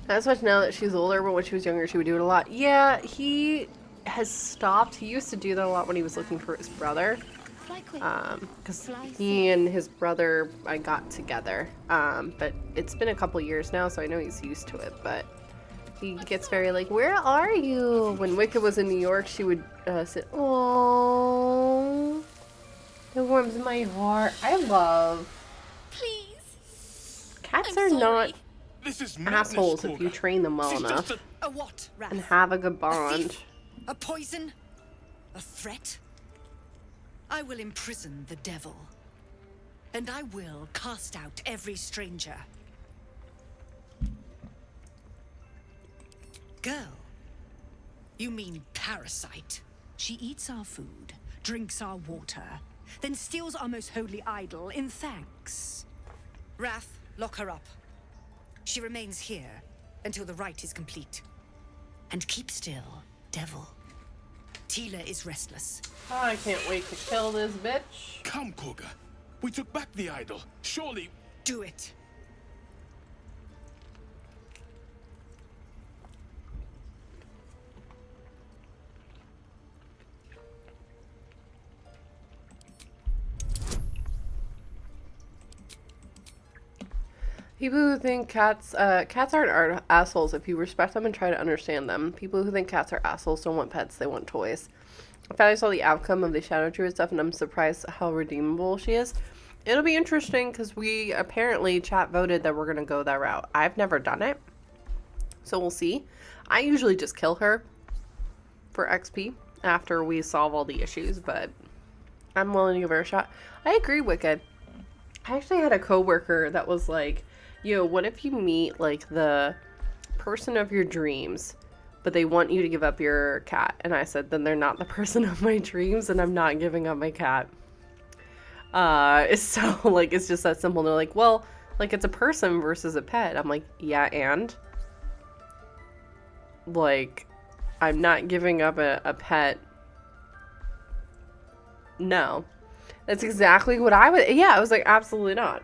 Not as much now that she's older, but when she was younger, she would do it a lot. Yeah, he has stopped. He used to do that a lot when he was looking for his brother. Because he and his brother, I got together. But it's been a couple years now, so I know he's used to it. But he gets very like, where are you? When Wicked was in New York, she would say, oh, it warms my heart. I love. Please. Cats are not This is assholes madness, if you train them well enough A what, Wrath? and have a good bond. A thief? A poison? A threat? I will imprison the devil. And I will cast out every stranger. Girl, you mean parasite. She eats our food, drinks our water, then steals our most holy idol in thanks. Wrath, lock her up. She remains here until the rite is complete. And keep still, devil. Tila is restless. Oh, I can't wait to kill this bitch. Come, Koga. We took back the idol. Surely... Do it. People who think cats aren't assholes if you respect them and try to understand them. People who think cats are assholes don't want pets, they want toys. I finally saw the outcome of the Shadow Druid stuff, and I'm surprised how redeemable she is. It'll be interesting, because we apparently, chat voted that we're going to go that route. I've never done it, so we'll see. I usually just kill her for XP after we solve all the issues, but I'm willing to give her a shot. I agree, Wicked. I actually had a coworker that was like, yo, what if you meet, like, the person of your dreams, but they want you to give up your cat? And I said, then they're not the person of my dreams, and I'm not giving up my cat. So, like, it's just that simple. And they're like, well, like, it's a person versus a pet. I'm like, yeah, and? Like, I'm not giving up a pet. No. That's exactly what I would... Yeah, I was like, absolutely not.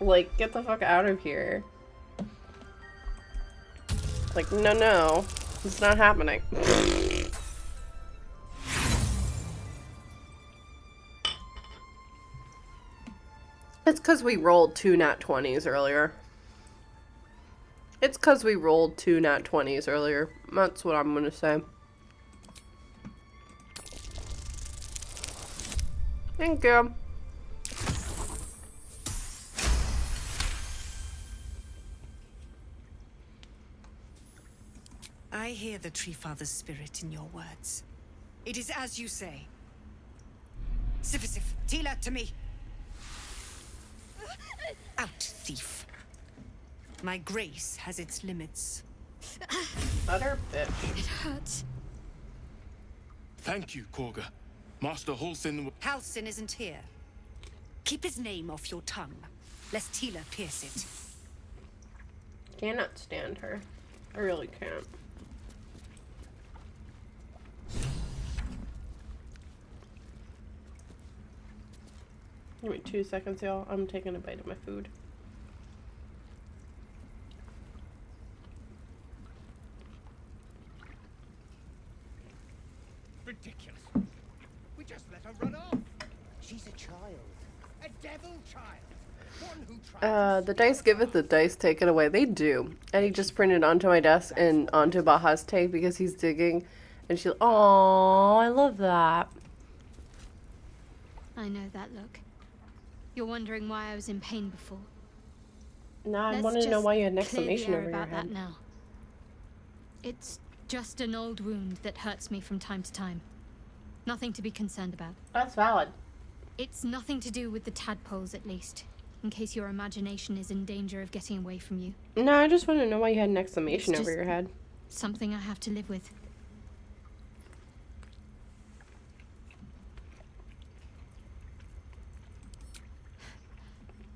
Like, get the fuck out of here. Like, no. It's not happening. It's because we rolled 2 nat 20s earlier. It's because we rolled 2 nat 20s earlier. That's what I'm going to say. Thank you. I hear the Tree Father's spirit in your words. It is as you say. Sifisif, Tila, to me. Out, thief. My grace has its limits. Butter bitch. It hurts. Thank you, Koga. Master Halsin... Halsin isn't here. Keep his name off your tongue, lest Tila pierce it. Cannot stand her. I really can't. Give me 2 seconds, y'all. I'm taking a bite of my food. Ridiculous. We just let her run off. She's a child. A devil child. One who tries The dice give it, the dice take it away. They do. Eddie just printed onto my desk and onto Baja's take because he's digging. And she'll... Aww, I love that. I know that look. You're wondering why I was in pain before. Now I Let's wanted to know just why you had an clear the exclamation air over your about that head. now. It's just an old wound that hurts me from time to time. Nothing to be concerned about. That's valid. It's nothing to do with the tadpoles, at least. In case your imagination is in danger of getting away from you. No, I just want to know why you had an exclamation It's over just your head. something I have to live with.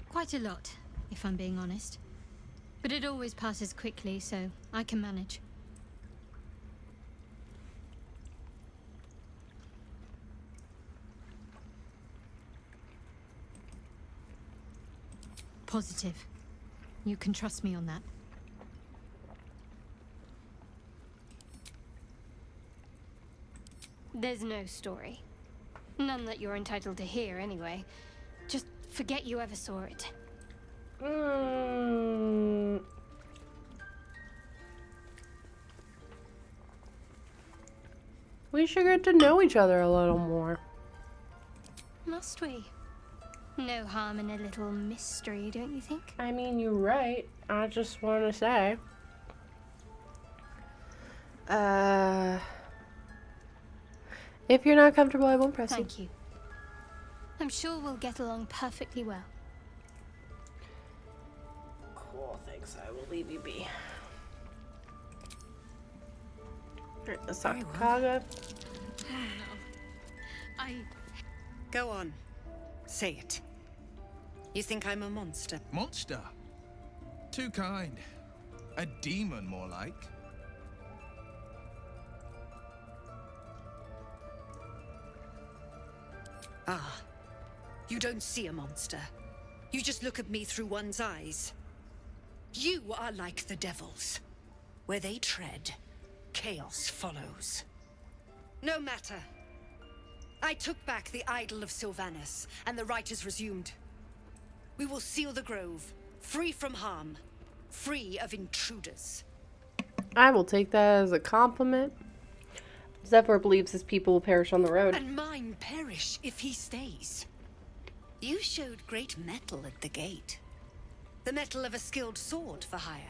Quite a lot, if I'm being honest. But it always passes quickly, so I can manage. Positive. You can trust me on that. There's no story. None that you're entitled to hear, anyway. Just forget you ever saw it. We should get to know each other a little more. Must we? No harm in a little mystery, don't you think? I mean, you're right. I just want to say. If you're not comfortable, I won't press you. Thank you. I'm sure we'll get along perfectly well. Cool, thanks. I will leave you be. Alright, let's talk to Kaga. Go on. Say it. You think I'm a monster? Monster? Too kind. A demon, more like. Ah. You don't see a monster. You just look at me through one's eyes. You are like the devils. Where they tread, chaos follows. No matter. I took back the idol of Sylvanus, and the rite is resumed. We will seal the grove, free from harm, free of intruders. I will take that as a compliment. Zephyr believes his people will perish on the road. And mine perish if he stays. You showed great mettle at the gate. The mettle of a skilled sword for hire.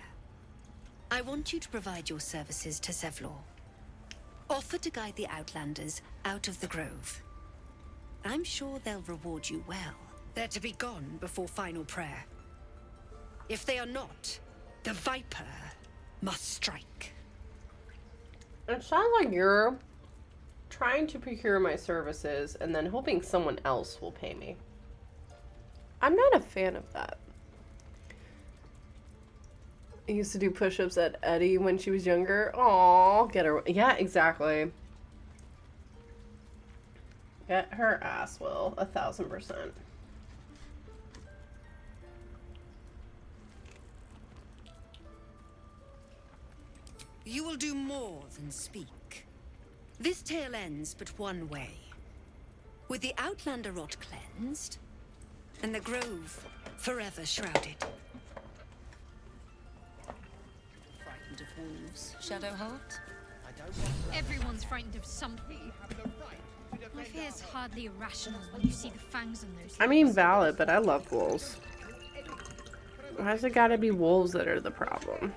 I want you to provide your services to Zevlor. Offer to guide the Outlanders out of the grove. I'm sure they'll reward you well. They're to be gone before final prayer. If they are not, the Viper must strike. It sounds like you're trying to procure my services and then hoping someone else will pay me. I'm not a fan of that. I used to do push-ups at Eddie when she was younger. Aww, get her. Yeah, exactly. Get her ass, Will. 1000%. You will do more than speak. This tale ends but one way. With the Outlander rot cleansed, and the grove forever shrouded. Frightened of wolves, Shadowheart? Everyone's frightened of something. My fear's hardly irrational when you see the fangs on those. I mean, valid, but I love wolves. Why's it gotta be wolves that are the problem?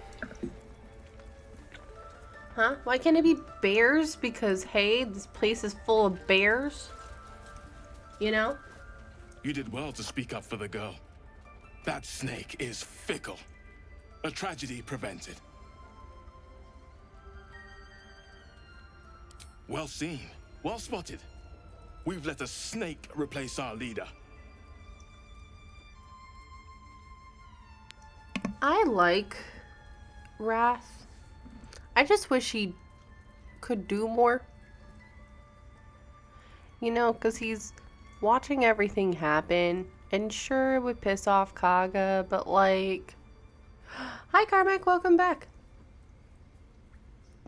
Huh? Why can't it be bears? Because, hey, this place is full of bears. You know? You did well to speak up for the girl. That snake is fickle. A tragedy prevented. Well seen. Well spotted. We've let a snake replace our leader. I like Wrath. I just wish he could do more. You know, because he's watching everything happen. And sure, it would piss off Kaga, but like... Hi, Carmack, welcome back.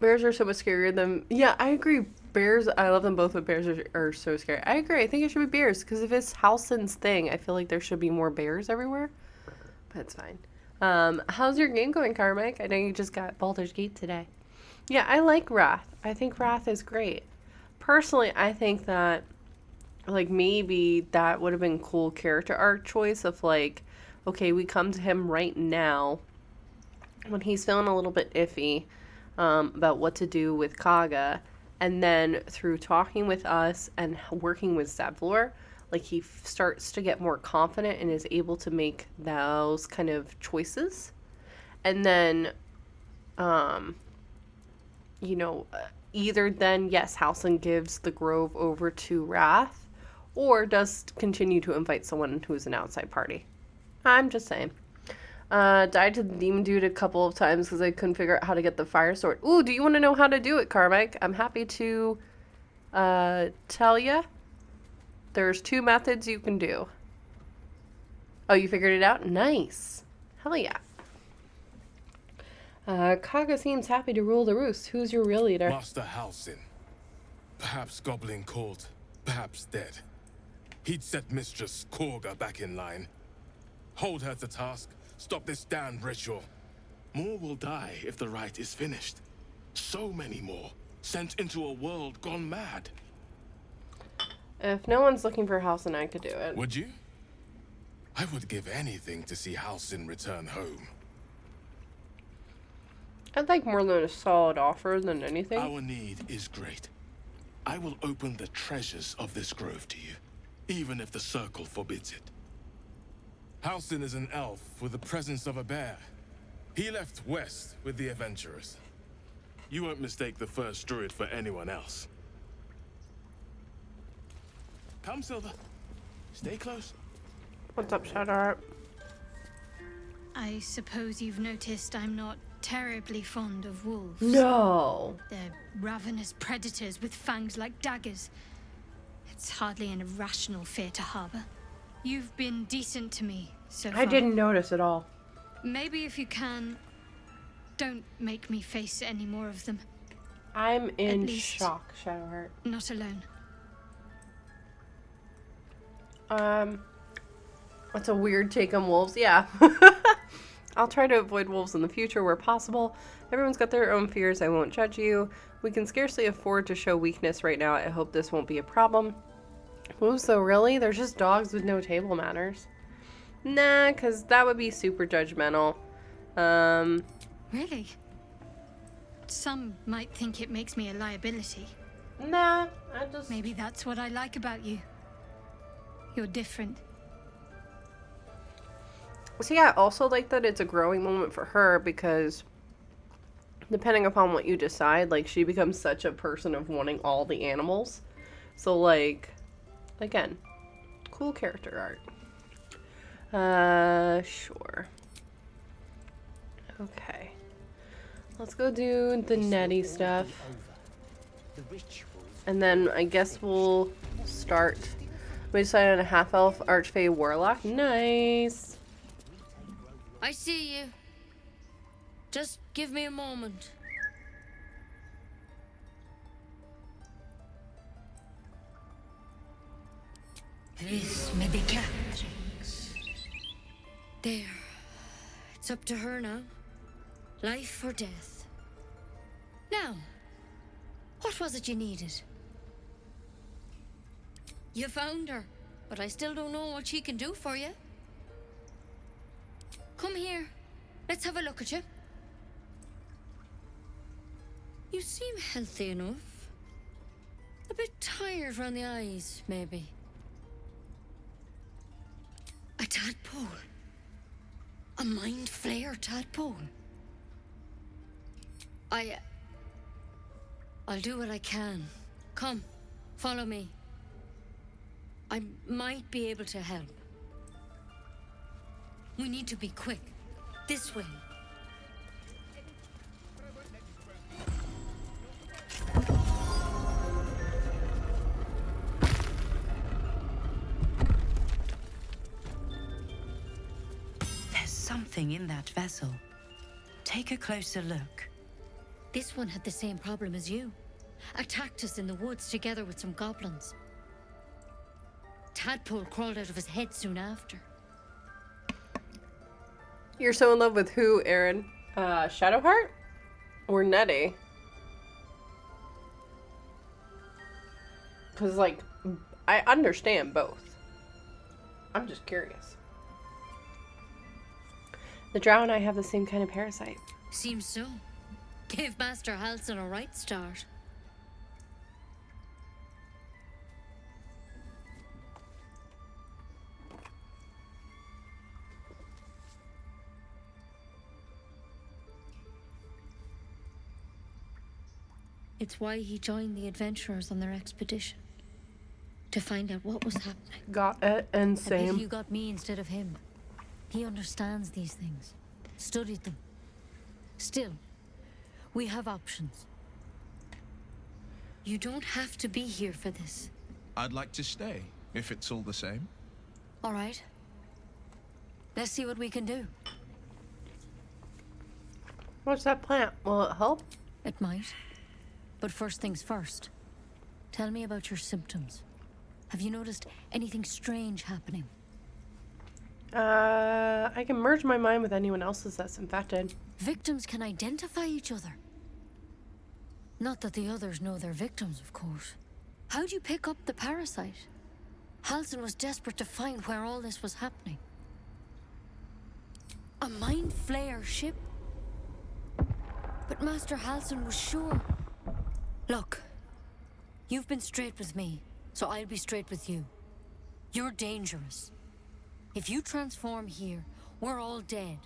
Bears are so much scarier than... Yeah, I agree. Bears, I love them both, but bears are so scary. I agree. I think it should be bears, because if it's Halsin's thing, I feel like there should be more bears everywhere. But it's fine. How's your game going, Carmack? I know you just got Baldur's Gate today. Yeah, I like Wrath. I think Wrath is great. Personally, I think that, like, maybe that would have been cool character arc choice of, like, okay, we come to him right now when he's feeling a little bit iffy about what to do with Kaga, and then through talking with us and working with Zevlor, like, he starts to get more confident and is able to make those kind of choices. And then, you know, either then, yes, Halsin gives the grove over to Wrath, or does continue to invite someone who's an outside party. I'm just saying. Died to the demon dude a couple of times because I couldn't figure out how to get the fire sword. Ooh, do you want to know how to do it, Carmack? I'm happy to tell you. There's 2 methods you can do. Oh, you figured it out? Nice. Hell yeah. Kaga seems happy to rule the roost. Who's your real leader? Master Halsin. Perhaps goblin caught, perhaps dead. He'd set Mistress Korga back in line. Hold her to task, stop this damned ritual. More will die if the rite is finished. So many more, sent into a world gone mad. If no one's looking for Halsin, I could do it. Would you? I would give anything to see Halsin return home. I'd like more than a solid offer than anything. Our need is great. I will open the treasures of this grove to you, even if the circle forbids it. Halsin is an elf with the presence of a bear. He left west with the adventurers. You won't mistake the first druid for anyone else. Come, Silver. Stay close. What's up, Shadowheart? I suppose you've noticed I'm not terribly fond of wolves. No. They're ravenous predators with fangs like daggers. It's hardly an irrational fear to harbor. You've been decent to me so far. I didn't notice at all. Maybe if you can, don't make me face any more of them. I'm in least- shock, Shadowheart. Not alone. That's a weird take on wolves. Yeah. I'll try to avoid wolves in the future where possible. Everyone's got their own fears. I won't judge you. We can scarcely afford to show weakness right now. I hope this won't be a problem. Ooh, so really? They're just dogs with no table manners? Nah, because that would be super judgmental. Really? Some might think it makes me a liability. Nah, I just... Maybe that's what I like about you. You're different. See, I also like that it's a growing moment for her because depending upon what you decide, like, she becomes such a person of wanting all the animals. So, like, again, cool character art. Sure. Okay. Let's go do the netty stuff. And then I guess we'll start. We decided on a half-elf archfey warlock. Nice. I see you. Just give me a moment. This may be Catrix. There. It's up to her now. Life or death. Now, what was it you needed? You found her, but I still don't know what she can do for you. Come here. Let's have a look at you. You seem healthy enough. A bit tired around the eyes, maybe. A tadpole. A mind flayer tadpole. I'll do what I can. Come, follow me. I might be able to help. We need to be quick. This way. There's something in that vessel. Take a closer look. This one had the same problem as you. Attacked us in the woods together with some goblins. Tadpole crawled out of his head soon after. You're so in love with who, Aaron? Shadowheart? Or Nettie? Because, like, I understand both. I'm just curious. The drow and I have the same kind of parasite. Seems so. Gave Master Halsin a right start. It's why he joined the adventurers on their expedition. To find out what was happening. Got it, and I bet same. you got me instead of him. He understands these things. Studied them. Still, we have options. You don't have to be here for this. I'd like to stay, if it's all the same. All right. Let's see what we can do. What's that plant? Will it help? It might. But first things first. Tell me about your symptoms. Have you noticed anything strange happening? I can merge my mind with anyone else's that's infected. Victims can identify each other. Not that the others know they're victims, of course. How'd you pick up the parasite? Halsin was desperate to find where all this was happening. A mind flayer ship? But Master Halsin was sure. Look, you've been straight with me, so I'll be straight with you. You're dangerous. If you transform here, we're all dead.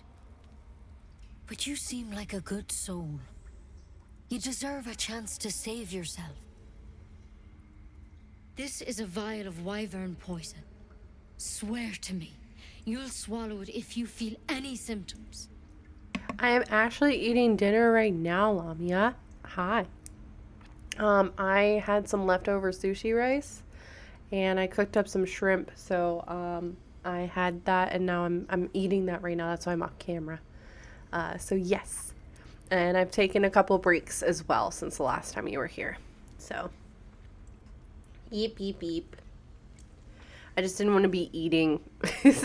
But you seem like a good soul. You deserve a chance to save yourself. This is a vial of wyvern poison. Swear to me, you'll swallow it if you feel any symptoms. I am actually eating dinner right now, Lamia. Hi. I had some leftover sushi rice, and I cooked up some shrimp, so I had that, and now I'm eating that right now. That's why I'm off camera. So yes, and I've taken a couple breaks as well since the last time you were here. So, beep beep beep. I just didn't want to be eating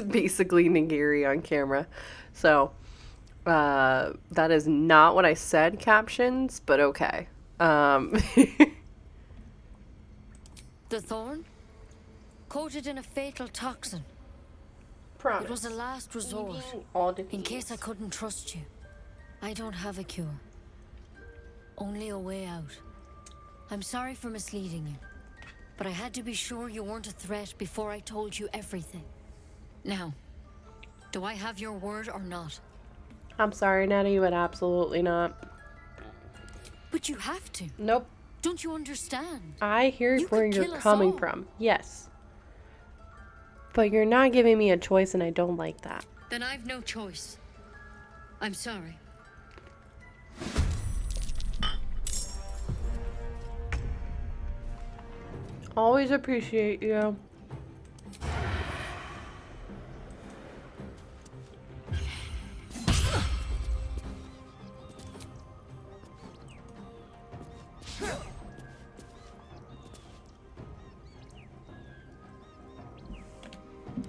basically nigiri on camera, so that is not what I said. Captions, but okay. The thorn? Coated in a fatal toxin. Promise. It was a last resort, All in case I couldn't trust you. I don't have a cure. Only a way out. I'm sorry for misleading you, but I had to be sure you weren't a threat before I told you everything. Now, do I have your word or not? I'm sorry, Nettie, but absolutely not. But you have to. Nope. Don't you understand? I hear You where could you're kill us coming all. from. Yes. But you're not giving me a choice, and I don't like that. Then I've no choice. I'm sorry. Always appreciate you.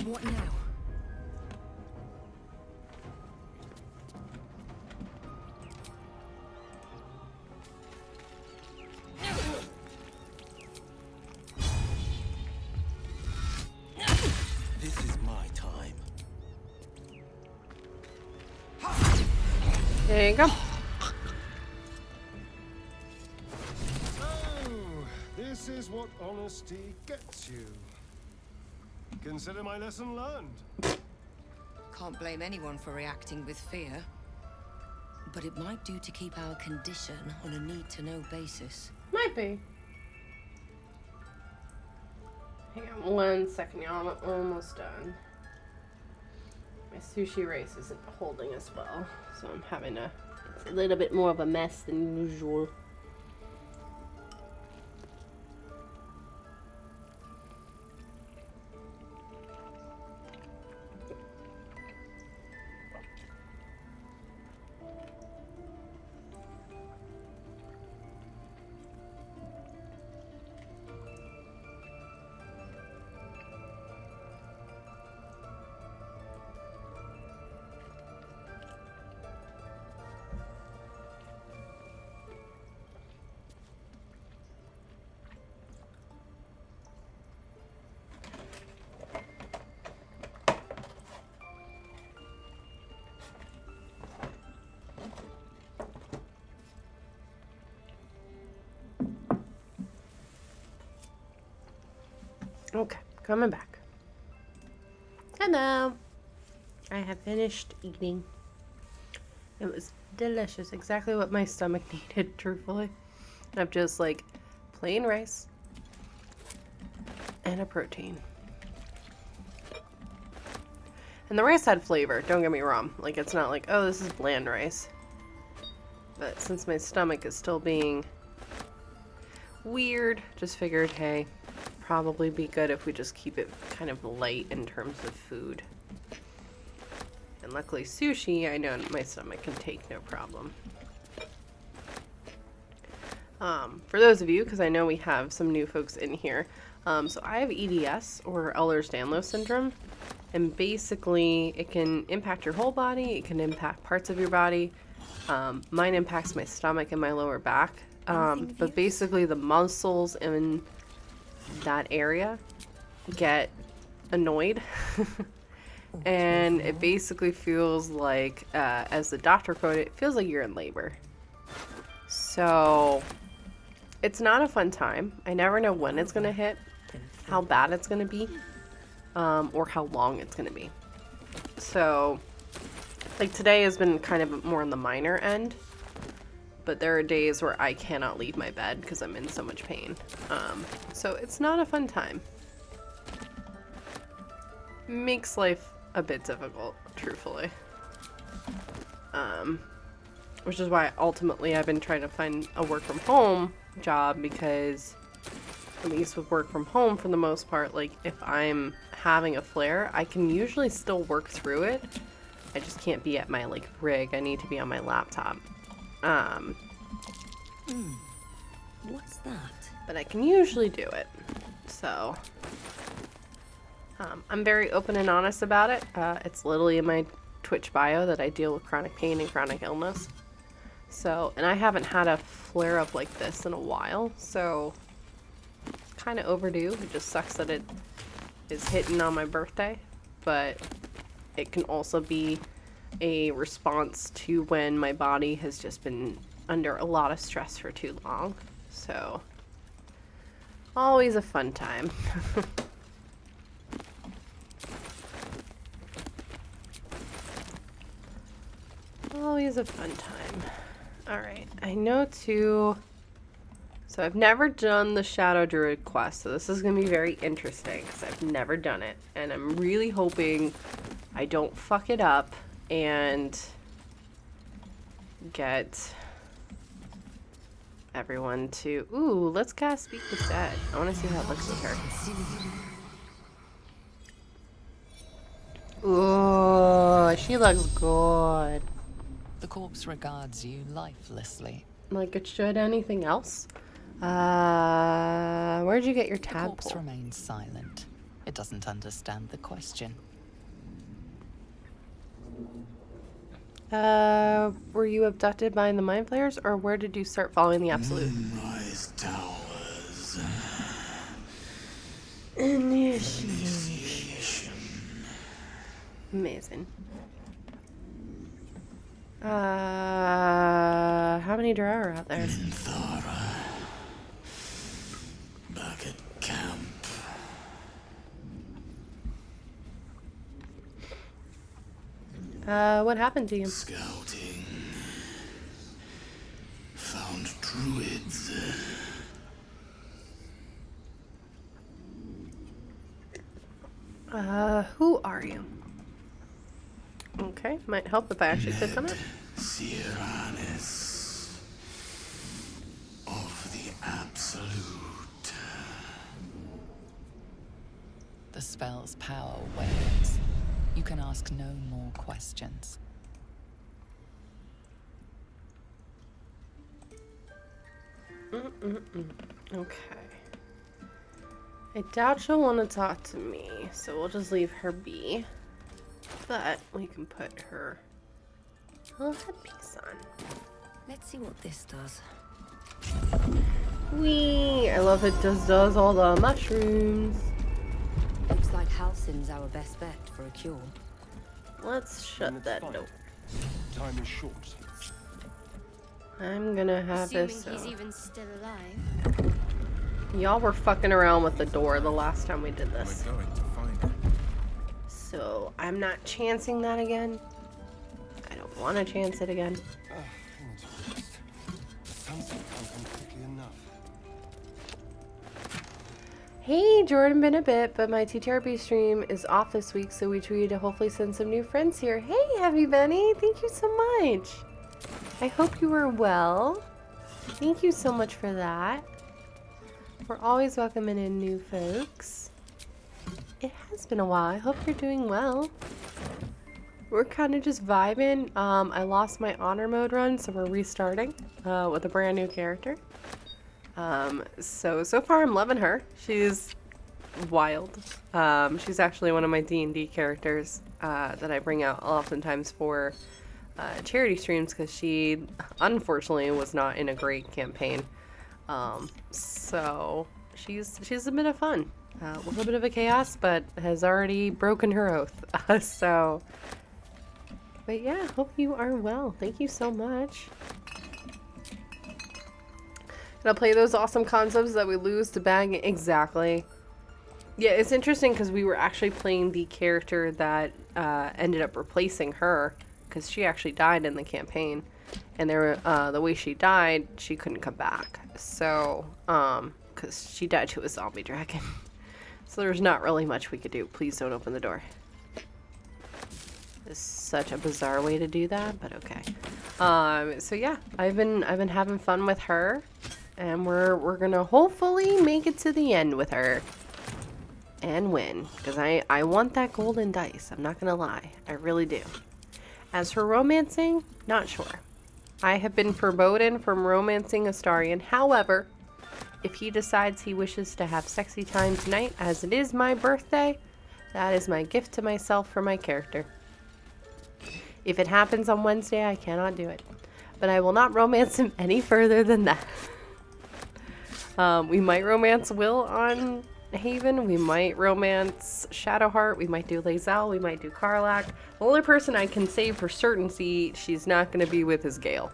What now? This is my time. There you go. So, this is what honesty gets you. Consider my lesson learned. Can't blame anyone for reacting with fear. But it might do to keep our condition on a need-to-know basis. Might be. Hang on 1 second, y'all. I'm almost done. My sushi rice isn't holding as well, so I'm having it's a little bit more of a mess than usual. Okay, coming back. Hello. I have finished eating. It was delicious. Exactly what my stomach needed, truthfully. I've just like plain rice and a protein. And the rice had flavor, don't get me wrong. Like, it's not like, oh, this is bland rice. But since my stomach is still being weird, just figured, hey, probably be good if we just keep it kind of light in terms of food. And luckily sushi, I know my stomach can take no problem. For those of you, because I know we have some new folks in here, so I have EDS, or Ehlers-Danlos syndrome, and basically it can impact your whole body, it can impact parts of your body. Mine impacts my stomach and my lower back, but basically the muscles in that area get annoyed. And it basically feels like, as the doctor quoted, it feels like you're in labor. So it's not a fun time. I never know when it's going to hit, how bad it's going to be, or how long it's going to be. So, like, today has been kind of more on the minor end, but there are days where I cannot leave my bed because I'm in so much pain. So it's not a fun time. Makes life a bit difficult, truthfully. Which is why ultimately I've been trying to find a work from home job, because at least with work from home, for the most part, like, if I'm having a flare, I can usually still work through it. I just can't be at my, like, rig. I need to be on my laptop. What's that? But I can usually do it. So I'm very open and honest about it. It's literally in my Twitch bio that I deal with chronic pain and chronic illness. So, and I haven't had a flare-up like this in a while, so it's kind of overdue. It just sucks that it is hitting on my birthday, but it can also be a response to when my body has just been under a lot of stress for too long. So, always a fun time. Always a fun time. Alright, I know too. So I've never done the Shadow Druid quest, so this is going to be very interesting because I've never done it. And I'm really hoping I don't fuck it up and get everyone to... Ooh, let's cast Speak with Dead. I want to see how it looks with her. Ooh, she looks good. The corpse regards you lifelessly. Like it should anything else. Where'd you get your The tadpole? corpse remains silent. It doesn't understand the question. Were you abducted by the Mind Flayers, or where did you start following the Absolute? Moonrise Towers. Initiation. Amazing. How many drow are out there? Thara. Back at camp. What happened to you? Scouting. Found druids. Who are you? Okay, might help if I actually click on it. Siranis of the Absolute. The spell's power wanes. You can ask no more questions. Okay. I doubt she'll want to talk to me, so we'll just leave her be. But we can put her little headpiece on. Let's see what this does. Whee! I love it just does all the mushrooms. Looks like Halsin's our best bet for a cure. Let's shut that door. Time is short. I'm gonna have Assuming this. he's even still alive. Y'all were fucking around with the door the last time we did this. We're going to find her. So I'm not chancing that again. I don't want to chance it again. Sunset can't come quickly enough. Hey, Jordan, been a bit, but my TTRPG stream is off this week, so we tweeted to hopefully send some new friends here. Hey, Heavy Benny, thank you so much. I hope you are well. Thank you so much for that. We're always welcoming in new folks. It has been a while. I hope you're doing well. We're kind of just vibing. I lost my honor mode run, so we're restarting with a brand new character. So far I'm loving her. She's wild. She's actually one of my D&D characters that I bring out oftentimes for charity streams because she unfortunately was not in a great campaign. So she's a bit of fun. A little bit of a chaos, but has already broken her oath. But yeah, hope you are well. Thank you so much. Gonna play those awesome concepts that we lose to bag exactly. Yeah, it's interesting because we were actually playing the character that ended up replacing her because she actually died in the campaign, and the way she died, she couldn't come back. So, because she died to a zombie dragon. So there's not really much we could do. Please don't open the door. It's such a bizarre way to do that, but okay. So yeah, I've been having fun with her, and we're gonna hopefully make it to the end with her and win, because I want that golden dice. I'm not gonna lie, I really do. As for romancing, not sure. I have been forbidden from romancing Astarion. However, if he decides he wishes to have sexy time tonight, as it is my birthday, that is my gift to myself for my character. If it happens on Wednesday, I cannot do it. But I will not romance him any further than that. We might romance Will on Haven. We might romance Shadowheart. We might do Lae'zel. We might do Karlach. The only person I can say for certainty she's not going to be with is Gale.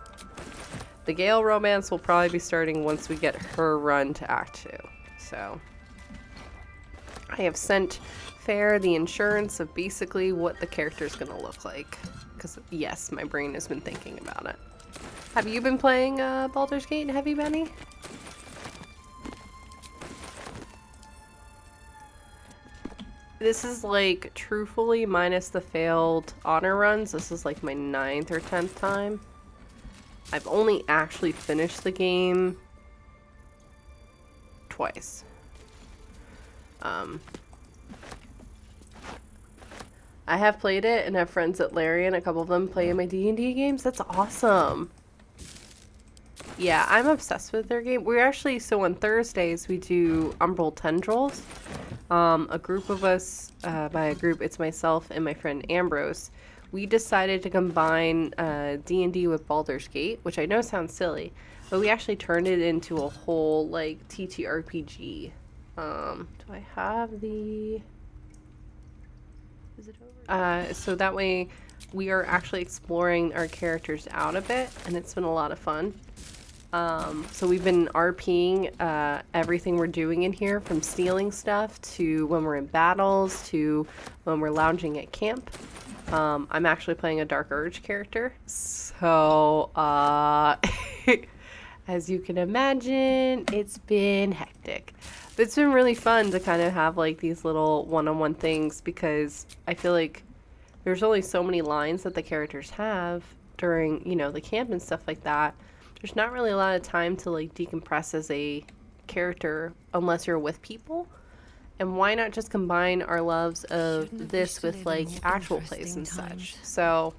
The Gale romance will probably be starting once we get her run to Act 2. So, I have sent Fair the insurance of basically what the character's going to look like. Because, yes, my brain has been thinking about it. Have you been playing Baldur's Gate, Heavy Benny? This is like, truthfully, minus the failed honor runs, this is like my 9th or 10th time. I've only actually finished the game twice. I have played it and have friends at Larian. A couple of them play in my D&D games. That's awesome. Yeah, I'm obsessed with their game. We're actually, so on Thursdays, we do Umbral Tendrils. A group of us, by a group, it's myself and my friend Ambrose. We decided to combine D&D with Baldur's Gate, which I know sounds silly, but we actually turned it into a whole, like, TTRPG. Do I have the... Is it over? So that way we are actually exploring our characters out a bit, and it's been a lot of fun. So we've been RPing everything we're doing in here, from stealing stuff to when we're in battles to when we're lounging at camp. I'm actually playing a Dark Urge character, so as you can imagine, it's been hectic. But it's been really fun to kind of have like these little one-on-one things, because I feel like there's only so many lines that the characters have during, you know, the camp and stuff like that. There's not really a lot of time to like decompress as a character unless you're with people. And why not just combine our loves of this with like actual plays and such? So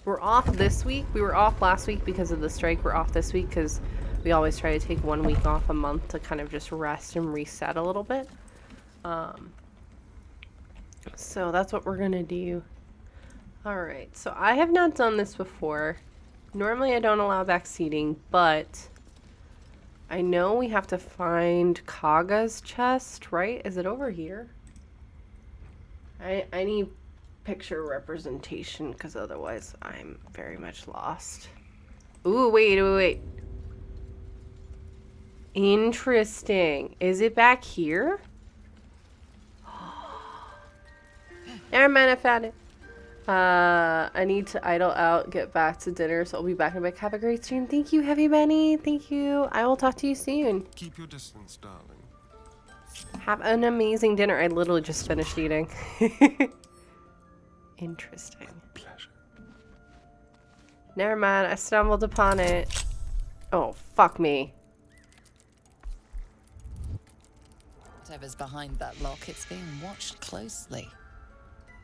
we're off this week. We were off last week because of the strike. We're off this week because we always try to take 1 week off a month to kind of just rest and reset a little bit. So that's what we're gonna do. All right, so I have not done this before. Normally I don't allow backseating, but I know we have to find Kaga's chest, right? Is it over here? I need picture representation, because otherwise I'm very much lost. Ooh, wait. Interesting. Is it back here? Never mind, I found it. I need to idle out, get back to dinner, so I'll be back in a bit. Have a great stream. Thank you, Heavy Benny. Thank you. I will talk to you soon. Keep your distance, darling. Have an amazing dinner. I literally just finished eating. Interesting. Pleasure. Never mind, I stumbled upon it. Oh, fuck me. Whatever's behind that lock, it's being watched closely.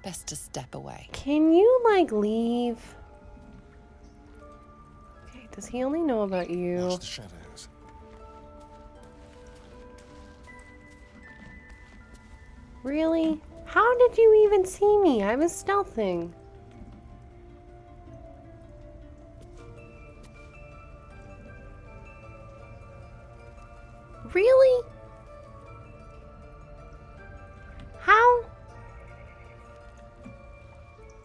Best to step away. Can you, like, leave? Okay, does he only know about you? Watch the shadows. Really? How did you even see me? I was stealthing. Really? How?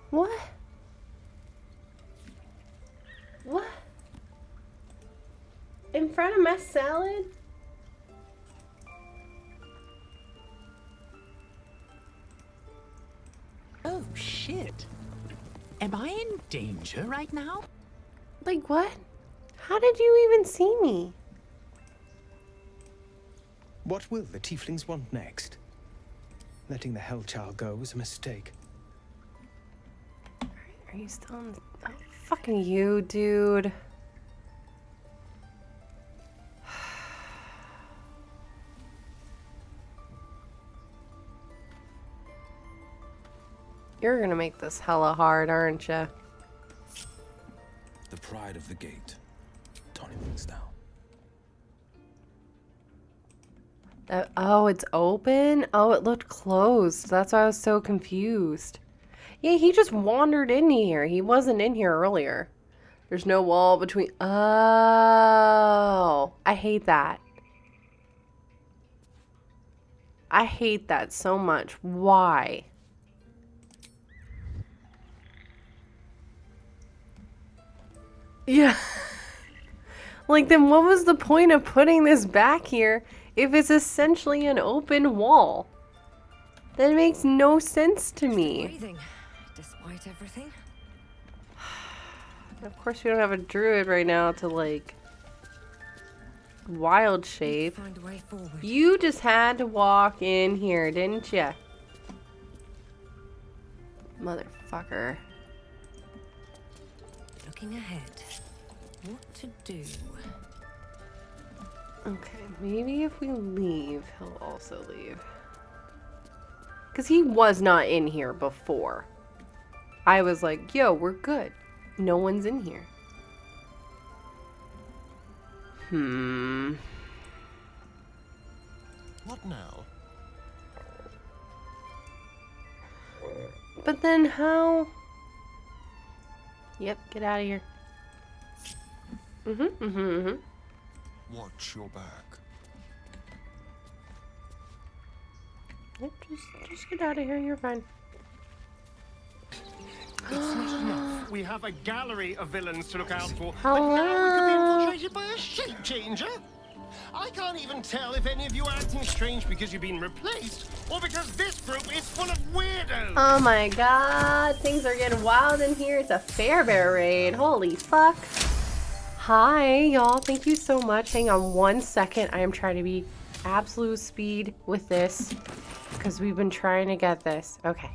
What? What? In front of my salad? Oh, shit. Am I in danger right now? Like what? How did you even see me? What will the tieflings want next? Letting the Hellchild go was a mistake. Are you still on the... Oh, fucking you, dude. You're gonna make this hella hard, aren't you? The pride of the gate. Turning things down. Oh, it's open? Oh, it looked closed. That's why I was so confused. Yeah, he just wandered in here. He wasn't in here earlier. There's no wall between... Oh, I hate that. I hate that so much. Why? Yeah. Like, then what was the point of putting this back here if it's essentially an open wall? That makes no sense to me. Breathing, despite everything. Of course, we don't have a druid right now to, like, wild shape. Find a way forward. You just had to walk in here, didn't ya? Motherfucker. Looking ahead. What to do? Okay, maybe if we leave, he'll also leave. Because he was not in here before. I was like, yo, we're good. No one's in here. What now? But then how? Yep, get out of here. Watch your back. Yep, just get out of here, you're fine. It's not enough. We have a gallery of villains to look out for. Hello? But now we could be infiltrated by a shape changer. I can't even tell if any of you are acting strange because you've been replaced or because this group is full of weirdos. Oh my god, things are getting wild in here. It's a fair bear raid. Holy fuck. Hi, y'all. Thank you so much. Hang on 1 second. I am trying to be absolute speed with this because we've been trying to get this. Okay.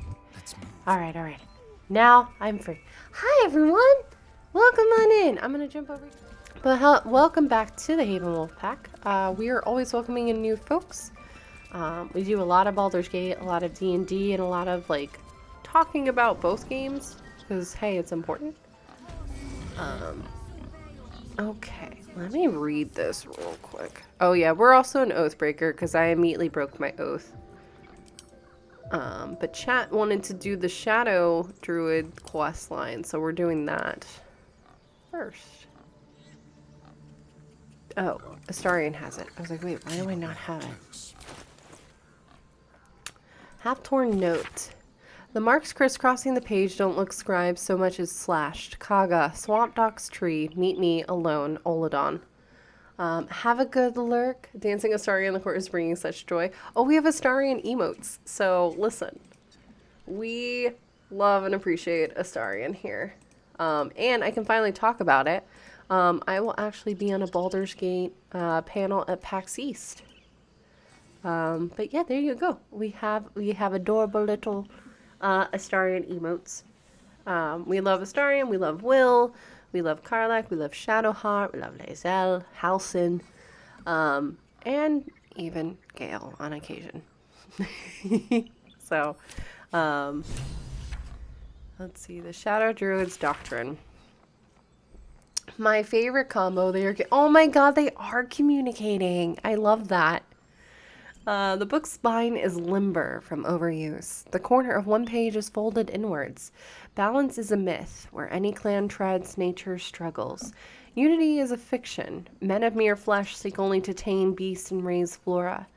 All right. Now I'm free. Hi, everyone. Welcome on in. I'm going to jump over. But welcome back to the Haven Wolf Pack. We are always welcoming in new folks. We do a lot of Baldur's Gate, a lot of D&D, and a lot of, like, talking about both games. Because, hey, it's important. Okay, let me read this real quick. Oh yeah, we're also an Oathbreaker because I immediately broke my oath. But chat wanted to do the Shadow Druid quest line, so we're doing that first. Oh, Astarion has it. I was like, wait, why do I not have it? Half-torn note. The marks crisscrossing the page don't look scribed so much as slashed. Kaga, Swamp Dock's tree, meet me alone, Oladon. Have a good lurk. Dancing Astarion in the court is bringing such joy. Oh, we have Astarion emotes. So, listen. We love and appreciate Astarion here. And I can finally talk about it. I will actually be on a Baldur's Gate panel at PAX East. But yeah, there you go. We have adorable little Astarion emotes. We love Astarion, we love Will, we love Karlach, we love Shadowheart, we love Lae'zel, Halsin, and even Gale on occasion. So, let's see, the Shadow Druid's Doctrine. My favorite combo, oh my god, they are communicating. I love that. The book's spine is limber from overuse. The corner of one page is folded inwards. Balance is a myth, where any clan treads, nature struggles. Unity is a fiction. Men of mere flesh seek only to tame beasts and raise flora.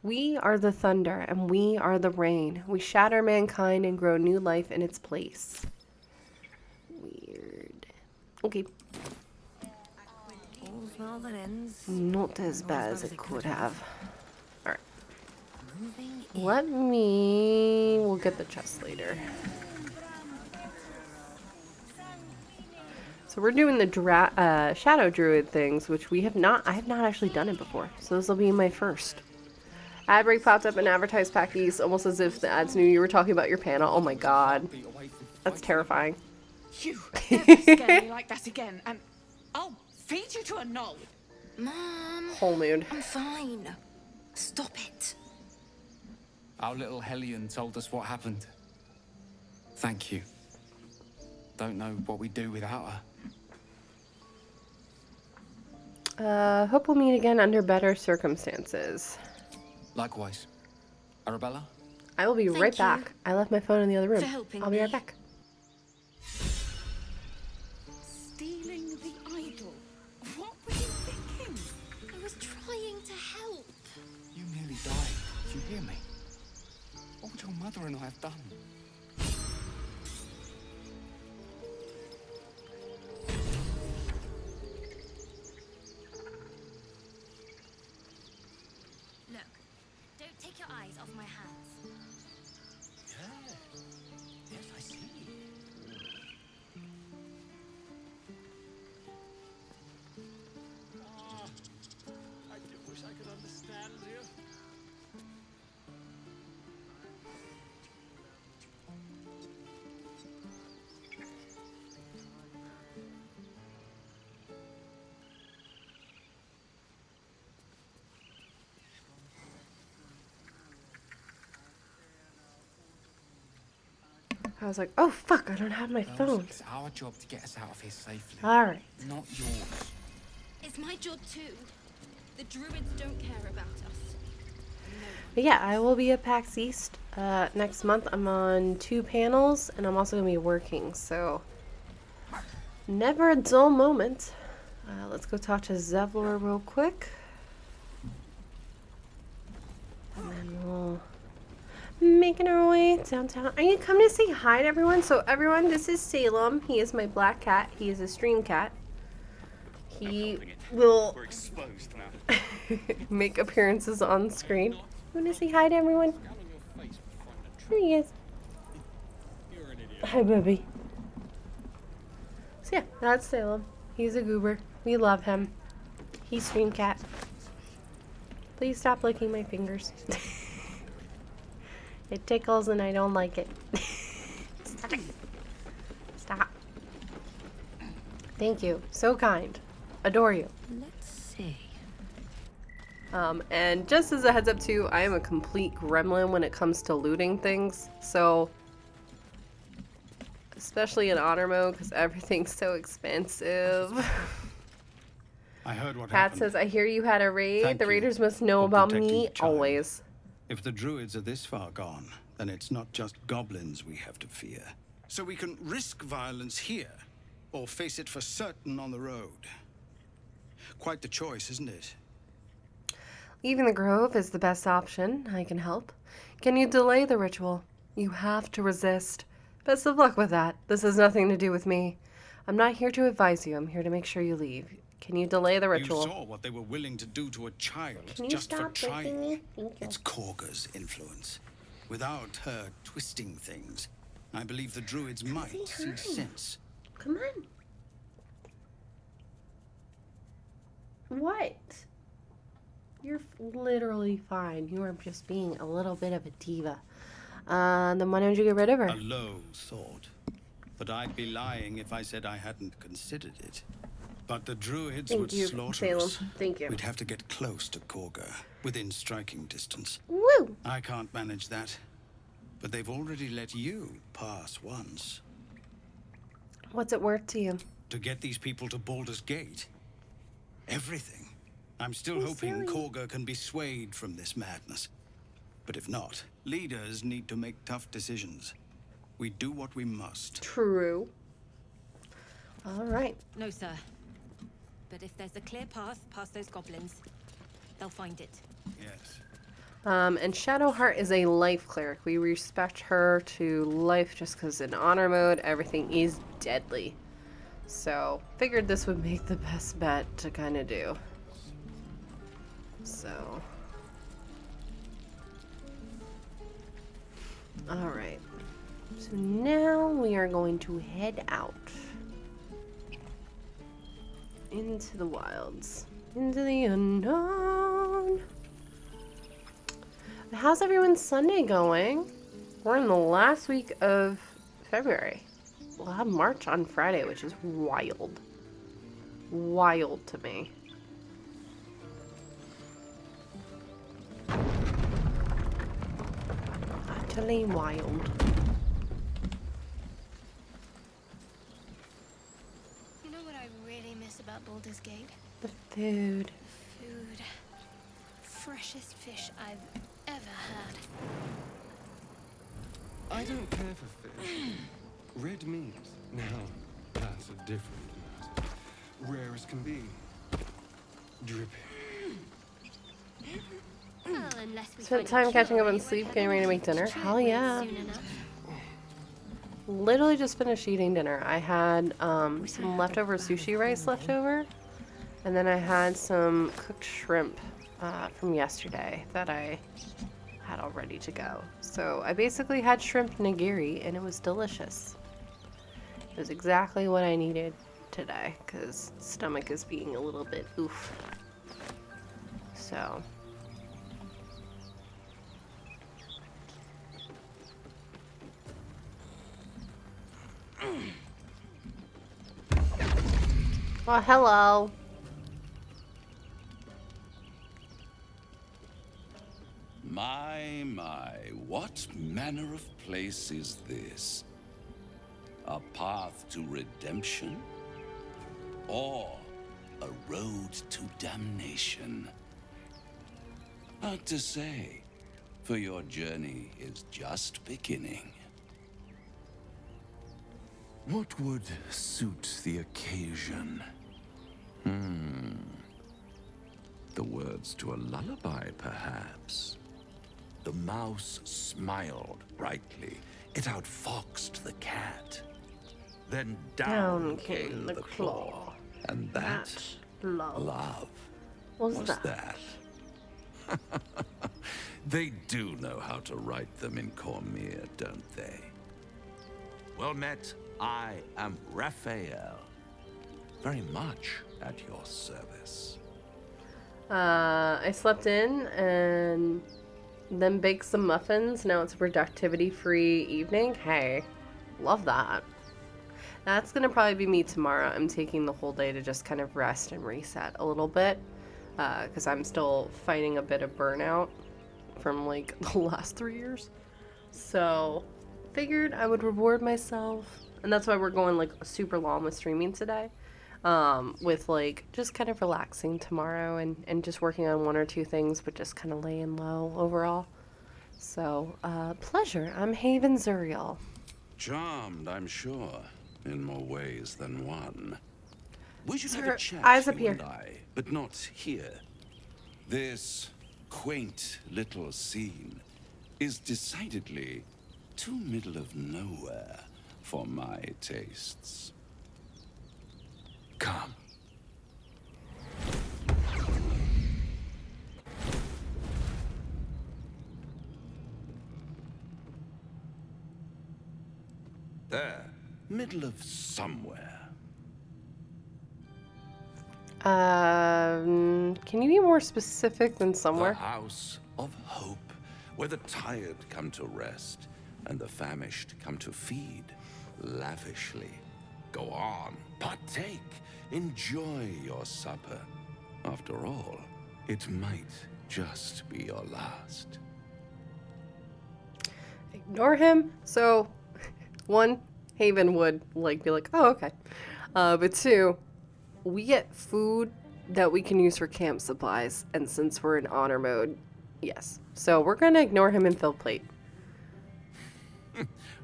We are the thunder, and we are the rain. We shatter mankind and grow new life in its place. Weird. Okay. Not as bad as it could have. Alright. We'll get the chest later. So we're doing the Shadow Druid things, which I have not actually done it before. So this will be my first. Ad break popped up in advertised packies, almost as if the ads knew you were talking about your panel. Oh my god. That's terrifying. You never scare me like that again, and I'll feed you to a knoll. Mom. Whole mood. I'm fine. Stop it. Our little Hellion told us what happened. Thank you. Don't know what we'd do without her. Hope we'll meet again under better circumstances. Likewise. Arabella? I will be right back. I left my phone in the other room. For helping I'll be right me. back. Stealing the idol. What were you thinking? I was trying to help. You nearly died. Did you hear me? What would your mother and I have done? Look, don't take your eyes off my hands. Yes, I see. I do wish I could understand you. I was like, oh fuck, I don't have my phone. It's our job to get us out of here safely. Alright. Not yours. It's my job too. The druids don't care about us. But yeah, I will be at PAX East next month. I'm on 2 panels, and I'm also going to be working, so never a dull moment. Let's go talk to Zevlor real quick. And then we'll making our way downtown. Are you coming to say hi to everyone? So everyone, this is Salem. He is my black cat. He is a stream cat. He will make appearances on screen. Want to say hi to everyone? There he is. Hi, baby. So yeah, that's Salem. He's a goober. We love him. He's stream cat. Please stop licking my fingers. It tickles and I don't like it. Stop it. Stop. Thank you. So kind. Adore you. Let's see. And just as a heads up too, I am a complete gremlin when it comes to looting things. So, especially in honor mode, because everything's so expensive. I heard what Pat happened. says, I hear you had a raid. Thank The you raiders must know for about protecting me the child. always. If the druids are this far gone, then it's not just goblins we have to fear. So we can risk violence here, or face it for certain on the road. Quite the choice, isn't it? Leaving the grove is the best option. I can help. Can you delay the ritual? You have to resist. Best of luck with that. This has nothing to do with me. I'm not here to advise you. I'm here to make sure you leave. Can you delay the ritual? You saw what they were willing to do to a child Can you just for stop licking me? trying. Thank you. It's Korga's influence. Without her twisting things, I believe the druids might see sense. Come on. What? You're literally fine. You are just being a little bit of a diva. Then why don't you get rid of her? A low thought. But I'd be lying if I said I hadn't considered it. But the druids Thank would you, slaughter Salem. us. Thank you. We'd have to get close to Korga, within striking distance. Woo! I can't manage that. But they've already let you pass once. What's it worth to you? To get these people to Baldur's Gate. Everything. I'm still Oh, hoping silly. Korga can be swayed from this madness. But if not, leaders need to make tough decisions. We do what we must. True. All right. No, sir. But if there's a clear path past those goblins, they'll find it. Yes. And Shadowheart is a life cleric. We respect her to life just because in honor mode, everything is deadly. So, figured this would make the best bet to kind of do. So. Alright. So now we are going to head out. Into the wilds. Into the unknown. How's everyone's Sunday going? We're in the last week of February. We'll have March on Friday, which is wild. Wild to me. Utterly wild. You know what I really miss about Baldur's Gate? The food. Food. Freshest fish I've ever had. I don't care for fish. Red meat, now, that's a different matter. Rare as can be. Dripping. Well, unless we Spent find a time catching cure, up on you sleep, won't getting have ready to make anything dinner. treat Hell with yeah. soon enough. Literally just finished eating dinner. I had some leftover sushi rice left over. And then I had some cooked shrimp from yesterday that I had all ready to go. So I basically had shrimp nigiri and it was delicious. It was exactly what I needed today because stomach is being a little bit oof. So. Well, hello. My, what manner of place is this? A path to redemption? Or a road to damnation? Hard to say, for your journey is just beginning. What would suit the occasion? The words to a lullaby, perhaps. The mouse smiled brightly. It outfoxed the cat. Then down came the claw. And that love. What's that? They do know how to write them in Cormier, don't they? Well met, I am Raphael. Very much at your service. I slept in and then baked some muffins. Now it's a productivity-free evening. Hey, love that. That's gonna probably be me tomorrow. I'm taking the whole day to just kind of rest and reset a little bit because I'm still fighting a bit of burnout from like the last 3 years. So figured I would reward myself, and that's why we're going like super long with streaming today. With like just kind of relaxing tomorrow and just working on 1 or 2 things, but just kind of laying low overall. So, pleasure. I'm Haven Zuriel. Charmed, I'm sure, in more ways than one. We should have Sir, a chat, eyes up you here. and I, but not here. This quaint little scene is decidedly too middle of nowhere for my tastes. Come. There, middle of somewhere. Can you be more specific than somewhere? The house of hope, where the tired come to rest and the famished come to feed lavishly. Go on, partake, enjoy your supper. After all, it might just be your last. Ignore him. So, 1, Haven would like be like, oh, okay. But 2, we get food that we can use for camp supplies, and since we're in honor mode, Yes. So we're going to ignore him and fill plate.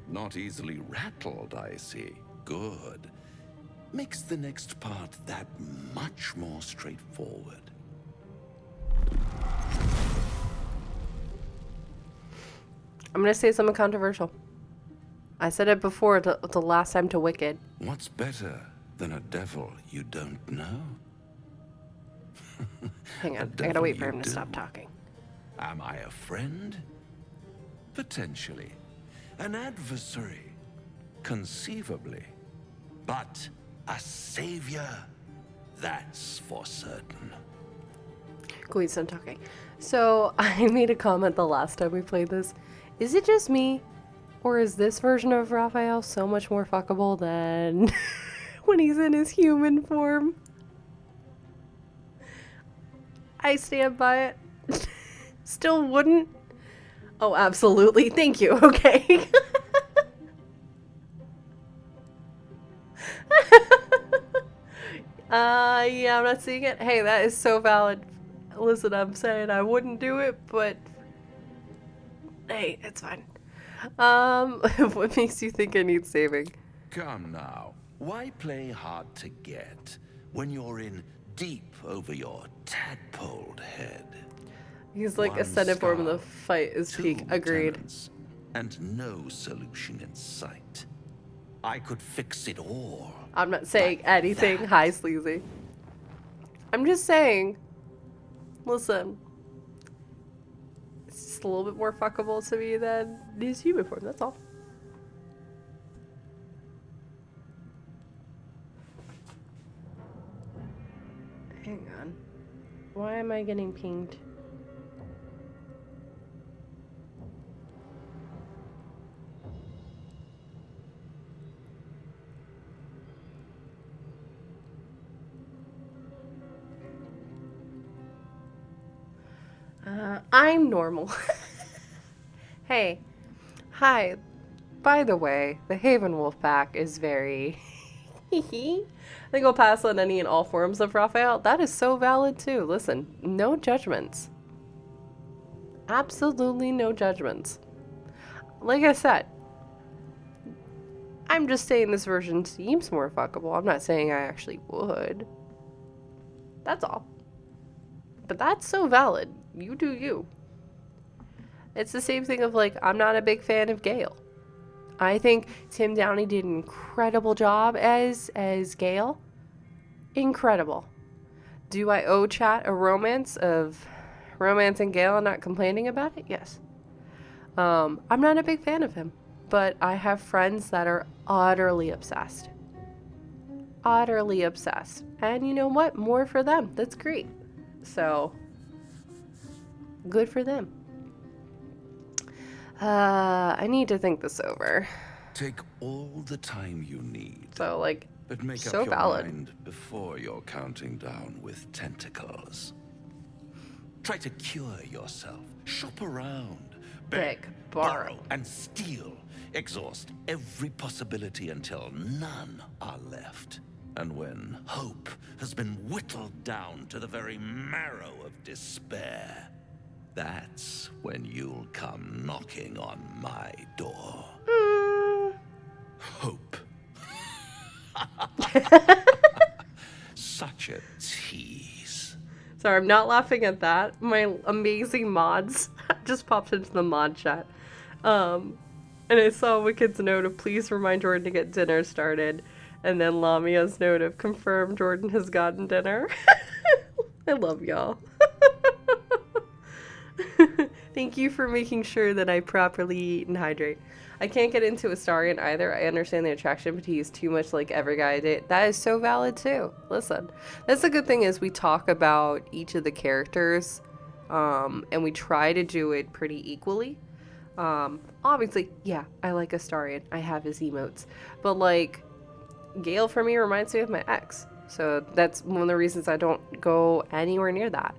Not easily rattled, I see. Good. Makes the next part that much more straightforward. I'm going to say something controversial. I said it before the last time to Wicked. What's better than a devil you don't know? Hang on, I gotta wait for him to stop talking. Am I a friend? Potentially. An adversary? Conceivably. But a savior? That's for certain. Cool, he's done talking. So, I made a comment the last time we played this. Is it just me? Or is this version of Raphael so much more fuckable than when he's in his human form? I stand by it. Still wouldn't? Oh, absolutely. Thank you. Okay. Yeah, I'm not seeing it. Hey, that is so valid. Listen, I'm saying I wouldn't do it, but hey, it's fine. What makes you think I need saving? Come now. Why play hard to get when you're in deep over your tadpoled head? He's like ascended form of the fight is peak. Agreed. And no solution in sight. I could fix it all. I'm not saying anything. Hi, Sleazy. I'm just saying, listen, it's just a little bit more fuckable to me than his human form, that's all. Hang on. Why am I getting pinged? I'm normal. Hey. Hi. By the way, the Haven Wolf Pack is very... I think I'll pass on any and all forms of Raphael. That is so valid too. Listen, no judgments. Absolutely no judgments. Like I said, I'm just saying this version seems more fuckable. I'm not saying I actually would. That's all. But that's so valid. You do you. It's the same thing of like, I'm not a big fan of Gale. I think Tim Downey did an incredible job as Gale. Incredible. Do I owe chat a romance of romancing Gale and not complaining about it? Yes. I'm not a big fan of him, but I have friends that are utterly obsessed. Utterly obsessed. And you know what? More for them. That's great. So, good for them. I need to think this over. Take all the time you need. So, like, but make so up your valid. mind before you're counting down with tentacles. Try to cure yourself. Shop around. Beg, borrow, and steal. Exhaust every possibility until none are left. And when hope has been whittled down to the very marrow of despair, that's when you'll come knocking on my door. Hope. Such a tease. Sorry, I'm not laughing at that. My amazing mods just popped into the mod chat. And I saw Wicked's note of please remind Jordan to get dinner started. And then Lamia's note of confirm Jordan has gotten dinner. I love y'all. Thank you for making sure that I properly eat and hydrate. I can't get into Astarion either. I understand the attraction, but he's too much like every guy I date. That is so valid too. Listen, that's the good thing is we talk about each of the characters, and we try to do it pretty equally. Obviously, yeah, I like Astarion. I have his emotes. But like, Gale for me reminds me of my ex. So that's one of the reasons I don't go anywhere near that.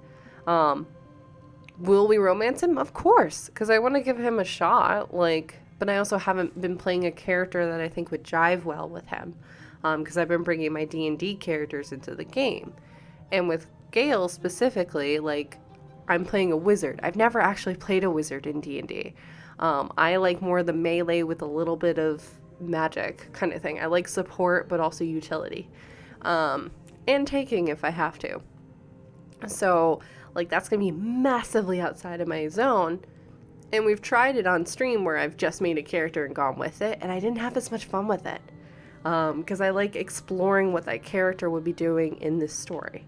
Will we romance him? Of course, because I want to give him a shot. Like, but I also haven't been playing a character that I think would jive well with him, because I've been bringing my D&D characters into the game, and with Gale specifically, like, I'm playing a wizard. I've never actually played a wizard in D&D. I like more the melee with a little bit of magic kind of thing. I like support, but also utility. And taking if I have to. So, like, that's going to be massively outside of my zone. And we've tried it on stream where I've just made a character and gone with it, and I didn't have as much fun with it. Because I like exploring what that character would be doing in this story.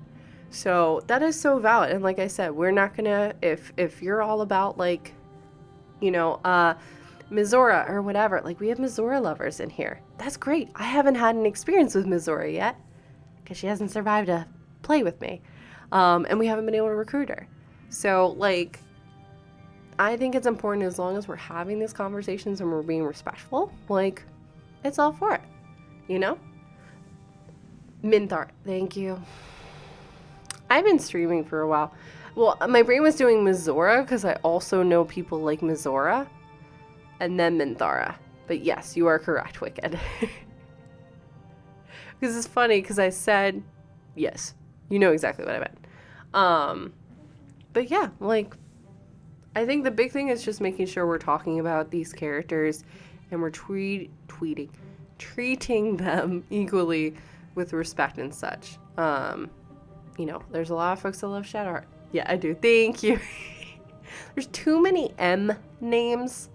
So that is so valid. And like I said, we're not gonna, if you're all about like, you know, Mizora or whatever, like we have Mizora lovers in here. That's great. I haven't had an experience with Mizora yet because she hasn't survived a play with me. And we haven't been able to recruit her. So like, I think it's important as long as we're having these conversations and we're being respectful, like it's all for it, you know? Minthar, thank you. I've been streaming for a while. Well, my brain was doing Mizora because I also know people like Mizora and then Minthara. But yes, you are correct, Wicked. Because it's funny because I said, yes, you know exactly what I meant. But yeah, like, I think the big thing is just making sure we're talking about these characters and we're treating them equally with respect and such. You know, there's a lot of folks that love Shadowheart. Yeah, I do. Thank you. There's too many M names.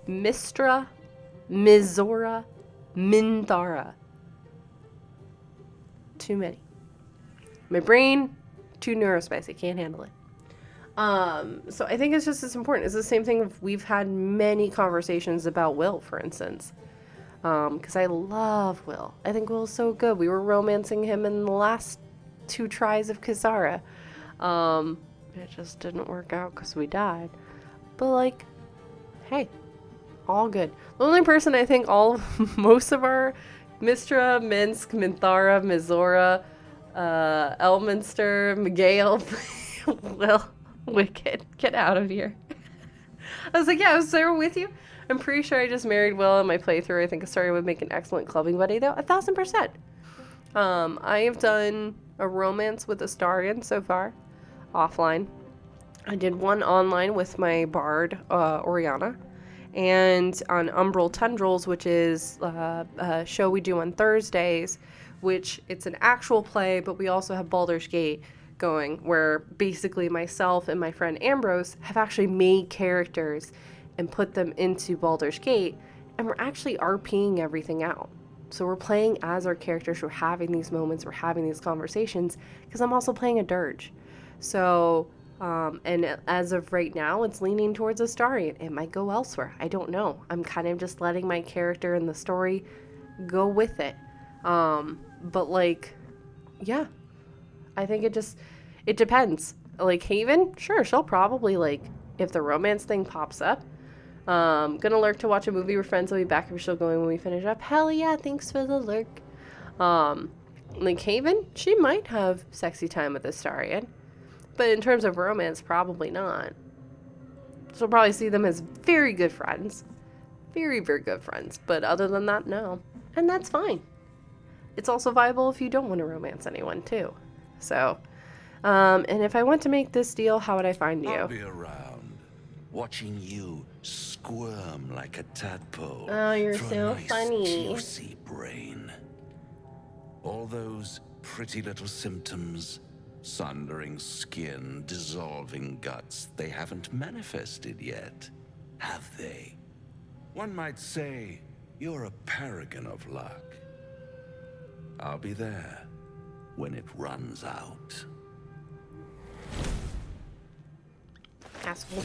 Mistra, Mizora, Minthara. Too many. My brain, too neurospicy. Can't handle it. So I think it's just as important. It's the same thing if we've had many conversations about Will, for instance. Because I love Will. I think Will's so good. We were romancing him in the last 2 tries of Kisara. It just didn't work out because we died. But like, hey, all good. The only person I think most of our Mistra, Minsk, Minthara, Mizora, Elminster, Miguel, Will, Wicked, get out of here. I was like, yeah, I was there with you. I'm pretty sure I just married Will in my playthrough. I think Astoria would make an excellent clubbing buddy, though. 1000%. I have done a romance with Astarion so far, offline. I did one online with my bard, Oriana. And on Umbral Tendrils, which is a show we do on Thursdays, which it's an actual play, but we also have Baldur's Gate going, where basically myself and my friend Ambrose have actually made characters and put them into Baldur's Gate, and we're actually RPing everything out. So we're playing as our characters, we're having these moments, we're having these conversations, because I'm also playing a dirge. So, and as of right now, it's leaning towards Astarion. It might go elsewhere. I don't know. I'm kind of just letting my character in the story go with it. But like, yeah, I think it depends. Like Haven, sure, she'll probably like, if the romance thing pops up, gonna lurk to watch a movie. We're friends. I'll be back if she'll go in when we finish up. Hell yeah, thanks for the lurk. Like Haven, she might have sexy time with Astarion. But in terms of romance, probably not. She'll probably see them as very good friends. Very, very good friends. But other than that, no. And that's fine. It's also viable if you don't want to romance anyone, too. So, and if I want to make this deal, how would I find you? I'll be around, watching you squirm like a tadpole. Oh, you're through so a nice funny. juicy brain. All those pretty little symptoms, sundering skin, dissolving guts, they haven't manifested yet, have they? One might say you're a paragon of luck. I'll be there when it runs out. Asshole.